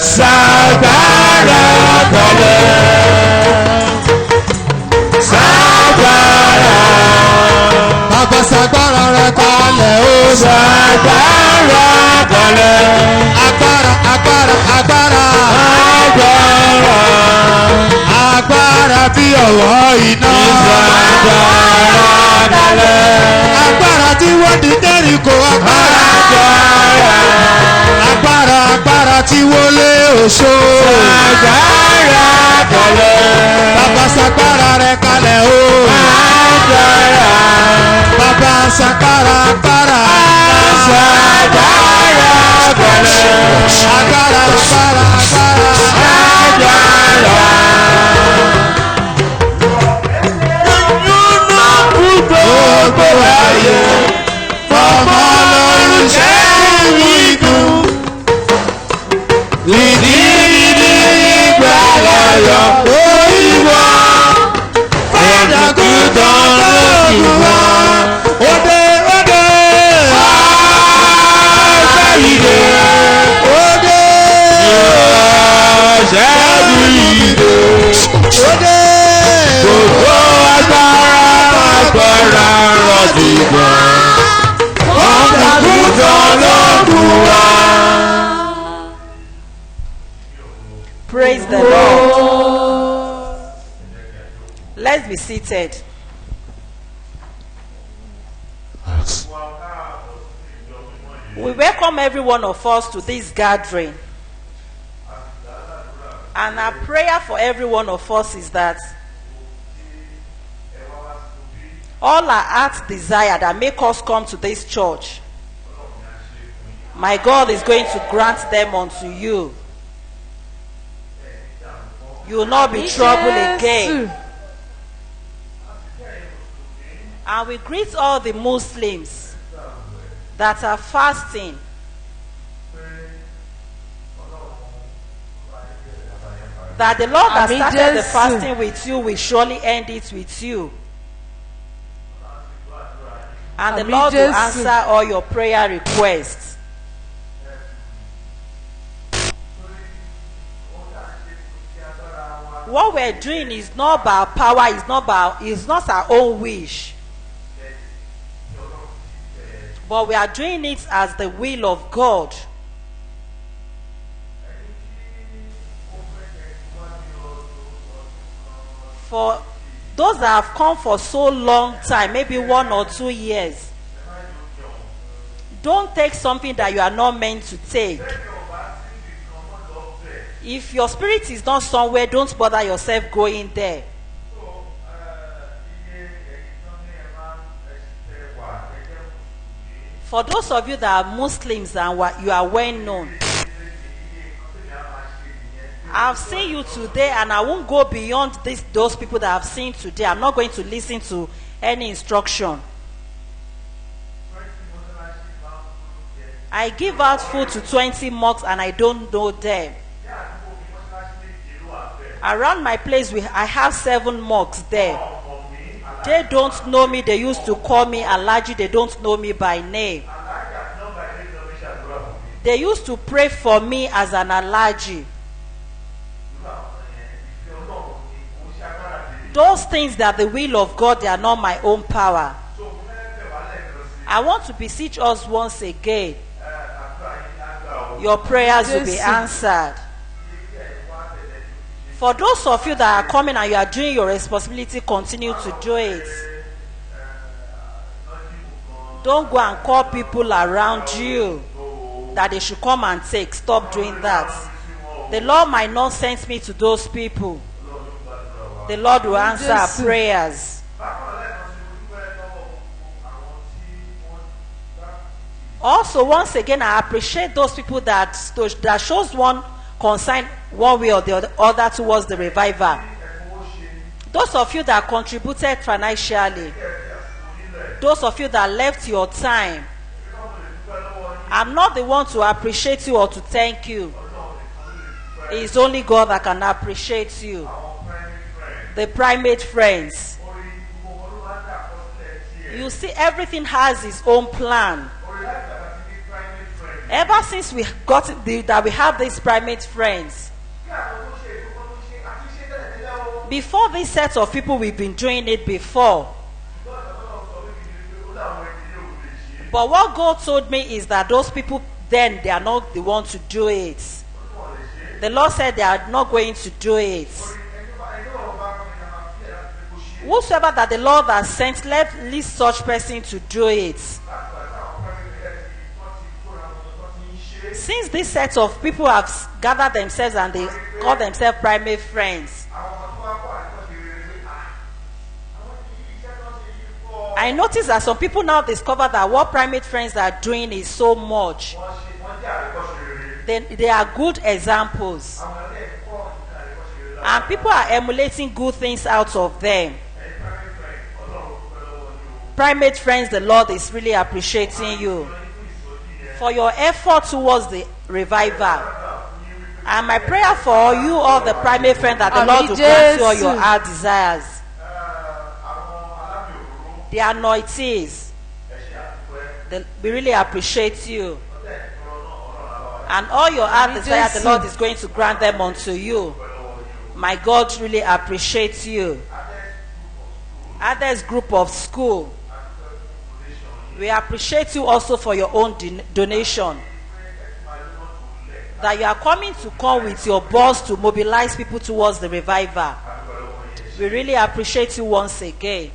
Sagbára kalẹ̀. Sagbára. Bàbá sagbára rẹ kalẹ̀ o. Sagbára kalẹ̀. Agbára agbára agbára. Agbára. Agbára bí ọ̀wọ́ iná. Sagbára kalẹ̀. Agbára tí wọ́n di Jẹ́ríkò agbára. Agbára agbára tí wọlé oṣó. Agbára kalẹ̀. Bàbá sagbára rẹ kalẹ̀ o. Agbára. Bàbá sagbára agbára. Sagbára kalẹ̀. Agbára agbára agbára. Agbára. Gbogbo ayé fọmọ lọ́rùn ṣẹ́gun ìdùn. Ìdí ìgbàláyọ̀ òyìnbó. Fọdàkùtàn lókun wá. Òde òde. Ọ̀sẹ̀ ìdè. Òde. Ṣẹ́gun ìdè. Òde. Gbogbo agbára rọ̀dìgbọ̀n. Fọdàkùtàn lókun wá. Praise the Lord. Let's be seated. We welcome every one of us to this gathering. And our prayer for every one of us is that all our heart's desire that make us come to this church, my God is going to grant them unto you. You will not be troubled again. And we greet all the Muslims that are fasting. That the Lord that started the fasting with you will surely end it with you. And the Lord will answer all your prayer requests. What we're doing is not by our power, it's not our own wish. But we are doing it as the will of God. For those that have come for so long time, maybe 1 or 2 years, don't take something that you are not meant to take. If your spirit is not somewhere, don't bother yourself going there. For those of you that are Muslims and you are well known, I've seen you today and I won't go beyond those people that I've seen today. I'm not going to listen to any instruction. I give out food to 20 mosques and I don't know them. Around my place, I have 7 mosques there. They don't know me. They used to call me Alaji. They don't know me by name. They used to pray for me as an Alaji. Those things that the will of God, they are not my own power. I want to beseech us once again. Your prayers will be answered. For those of you that are coming and you are doing your responsibility, continue to do it. Don't go and call people around you that they should come and take. Stop doing that. The Lord might not send me to those people. The Lord will answer our prayers. Also, once again, I appreciate those people that shows one concern one way or the other towards the revival. Those of you that contributed financially, those of you that left your time, I'm not the one to appreciate you or to thank you. It's only God that can appreciate you. The primate friends. You see, everything has its own plan. Ever since we got that we have these primate friends, before this set of people, we've been doing it before. But what God told me is that those people then, they are not the ones to do it. The Lord said they are not going to do it. Whosoever that the Lord has sent, let least such person to do it. Since this set of people have gathered themselves and they call themselves primate friends, I notice that some people now discover that what primate friends are doing is so much. They are good examples. And people are emulating good things out of them. Primate friends, the Lord is really appreciating you for your effort towards the revival. And my prayer for you, all the primate friends, that the Lord will grant you all your heart desires. The anointees, we really appreciate you. And all your heart desires, the Lord is going to grant them unto you. My God really appreciates you. Others group of school, we appreciate you also for your own donation. That you are coming to come with your boss to mobilize people towards the revival. We really appreciate you once again.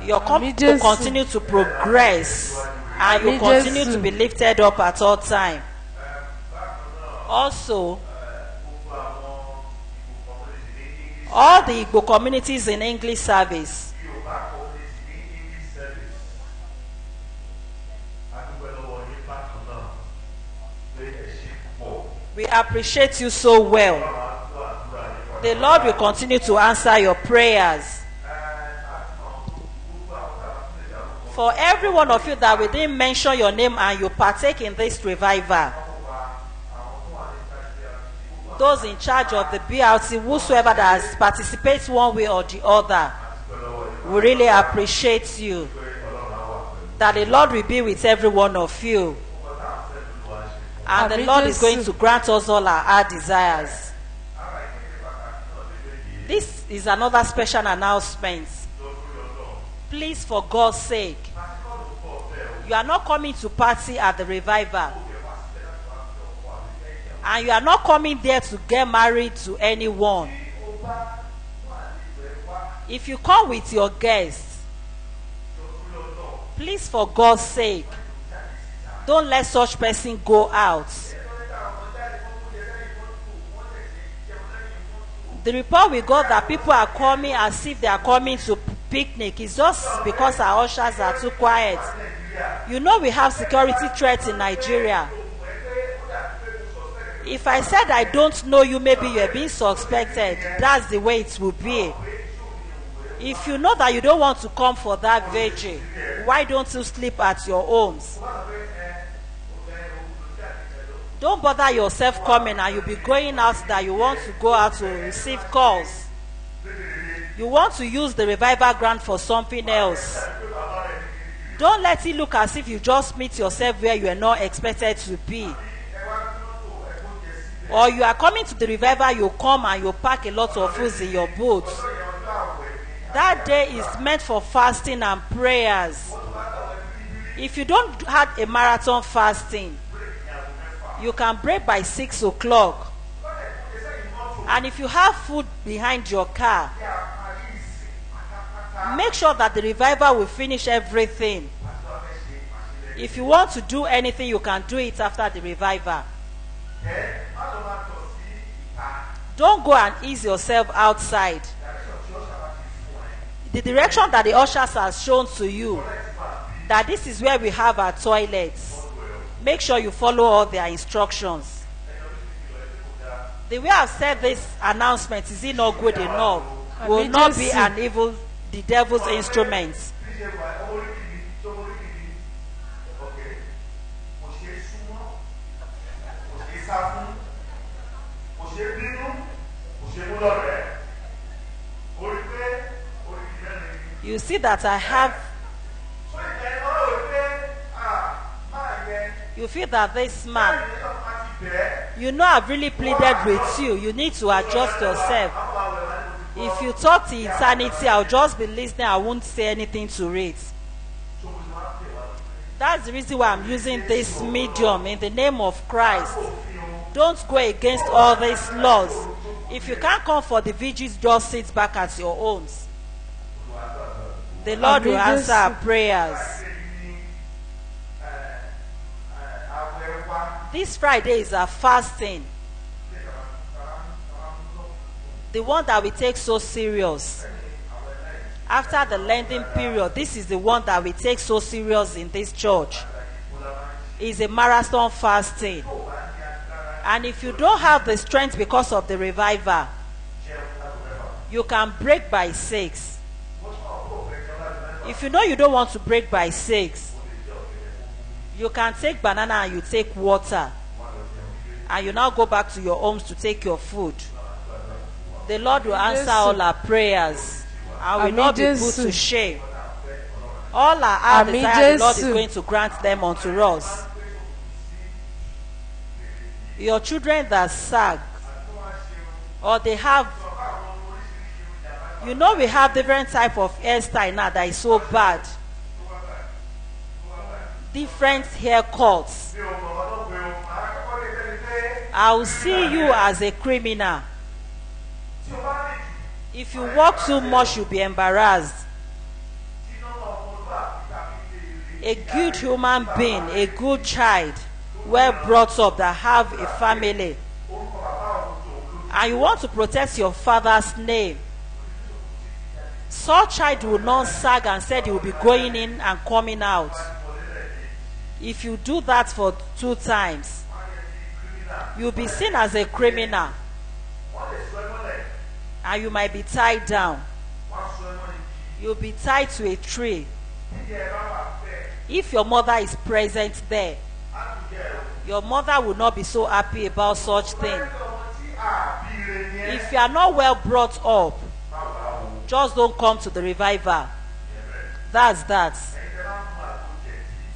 Your company will continue to progress and you continue to be lifted up at all time. Also, all the Igbo communities in English service, we appreciate you so well. The Lord will continue to answer your prayers. For every one of you that we didn't mention your name and you partake in this revival, those in charge of the BRT, whosoever that has participated one way or the other, we really appreciate you. That the Lord will be with every one of you. And the Lord is going to grant us all our desires. This is another special announcement. Please, for God's sake, you are not coming to party at the revival. And you are not coming there to get married to anyone. If you come with your guests, please, for God's sake, don't let such person go out. The report we got that people are coming as if they are coming to picnic is just because our ushers are too quiet. You know we have security threats in Nigeria. If I said I don't know you, maybe you're being suspected. That's the way it will be. If you know that you don't want to come for that vigil, why don't you sleep at your homes? Don't bother yourself coming and you'll be going out that you want to go out to receive calls. You want to use the revival grant for something else. Don't let it look as if you just meet yourself where you are not expected to be. Or you are coming to the revival, you come and you pack a lot of foods in your boat. That day is meant for fasting and prayers. If you don't have a marathon fasting, you can break by 6 o'clock. And if you have food behind your car, make sure that the revival will finish everything. If you want to do anything, you can do it after the revival. Don't go and ease yourself outside. The direction that the ushers have shown to you, that this is where we have our toilets, make sure you follow all their instructions. The way I've said this announcement, is it not good enough? Will not be the devil's instrument. You see that I have You feel that this man, you know, I've really pleaded with you. You need to adjust yourself. If you talk to eternity, I'll just be listening. I won't say anything to it. That's the reason why I'm using this medium in the name of Christ. Don't go against all these laws. If you can't come for the vigils, just sit back at your homes. The Lord will answer our prayers. This Friday is a fasting. The one that we take so serious. After the Lenten period, this is the one that we take so serious in this church. It's a marathon fasting. And if you don't have the strength because of the revival, you can break by 6. If you know you don't want to break by 6, you can take banana and you take water. And you now go back to your homes to take your food. The Lord will answer all our prayers. And will not be put to shame. All our heart desire, the Lord is going to grant them unto us. Your children that sag, or they have, you know, we have different type of hairstyle now that is so bad. Different haircuts. I will see you as a criminal. If you walk too much, you'll be embarrassed. A good human being, a good child, well brought up, that have a family, and you want to protect your father's name, such child will not sag and said he will be going in and coming out. If you do that for 2 times, you'll be seen as a criminal. And you might be tied down. You'll be tied to a tree. If your mother is present there, your mother will not be so happy about such thing. If you are not well brought up, just don't come to the revival. That's that.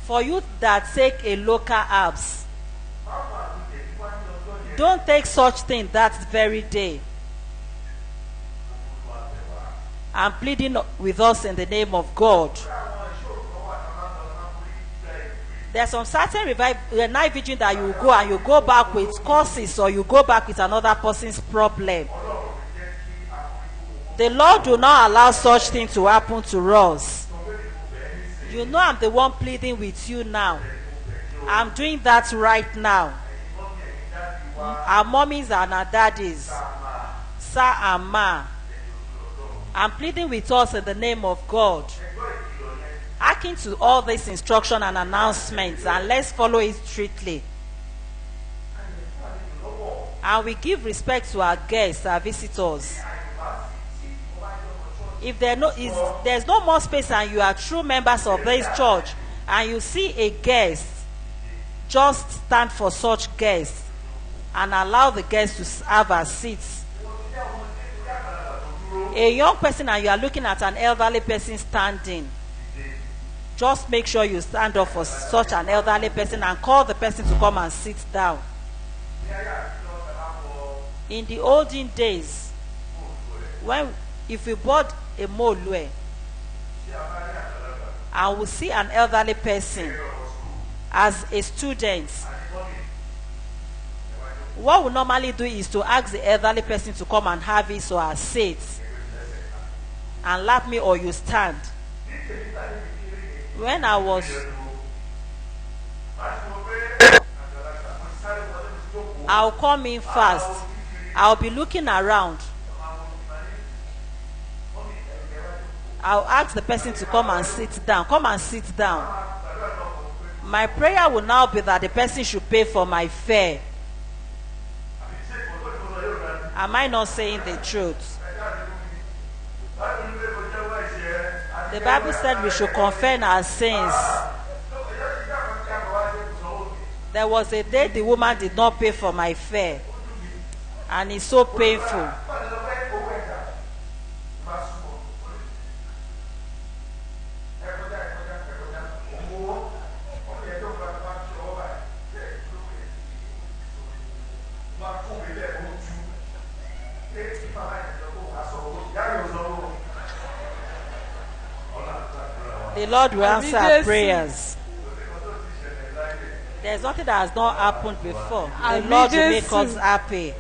For you that take a local herbs, don't take such thing that very day. I'm pleading with us in the name of God. There's some certain night vigil that you go and you go back with causes, or you go back with another person's problem. The Lord will not allow such thing to happen to us. You know I'm the one pleading with you now. I'm doing that right now. Our mommies and our daddies, sir and ma, I'm pleading with us in the name of God. Hearken to all this instruction and announcements, and let's follow it strictly. And we give respect to our guests, our visitors. If there's no more space and you are true members of this church, and you see a guest, just stand for such guests and allow the guest to have a seat. A young person and you are looking at an elderly person standing, just make sure you stand up for such an elderly person and call the person to come and sit down. In the olden days, if we bought a molue and we see an elderly person as a student, what we normally do is to ask the elderly person to come and have his or her seat, and lap me or you stand. When I'll come in fast. I'll be looking around. I'll ask the person to come and sit down. Come and sit down. My prayer will now be that the person should pay for my fare. Am I not saying the truth? The Bible said we should confess our sins. There was a day the woman did not pay for my fare, and it's so painful. The Lord will answer our Jesus. prayers. There's nothing that has not happened before. The Àmín Lord will make Jésù. us happy.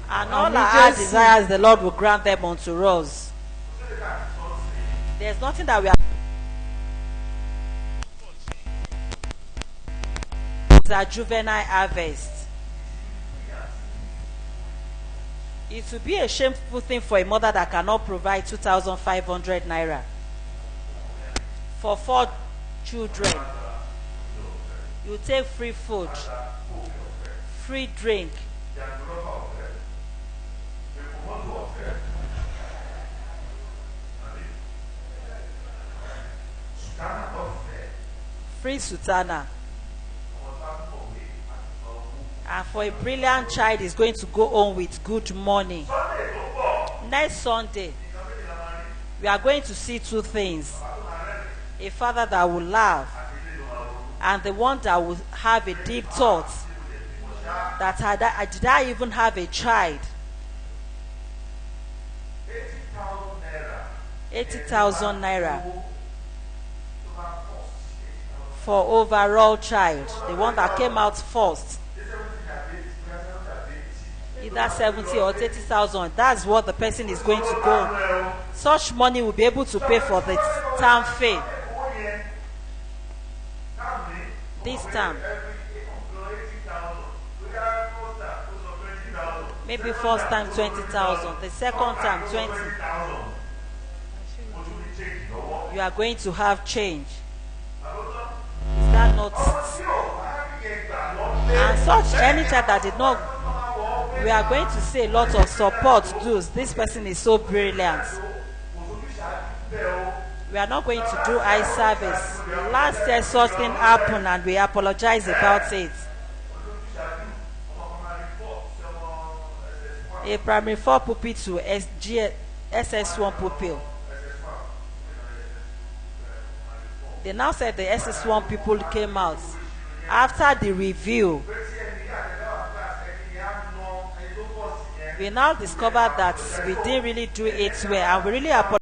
And all Àmín our heart Jésù. desires, the Lord will grant them unto us. There's nothing that we are. It's a juvenile harvest. It would be a shameful thing for a mother that cannot provide 2,500 naira for 4 children. You take free food, free drink, free sutana. And for a brilliant child is going to go home with good money. Next Sunday, we are going to see 2 things. A father that will laugh, and the one that will have a deep thought that did I even have a child? 80,000 naira for overall child, the one that came out first. Either 70 or 80,000. That's what the person is going to go. Such money will be able to pay for the term fee. This term. Maybe first time 20,000. The second time 20. You are going to have change. Is that not? And such any child that did not, we are going to see a lot of support to this person is so brilliant. We are not going to do eye service. Last year such thing happened and we apologize about it. A primary 4 pupil to SS1 pupil. They now said the SS1 people came out. After the review, we now discovered that we didn't really do it well, and we really apologize.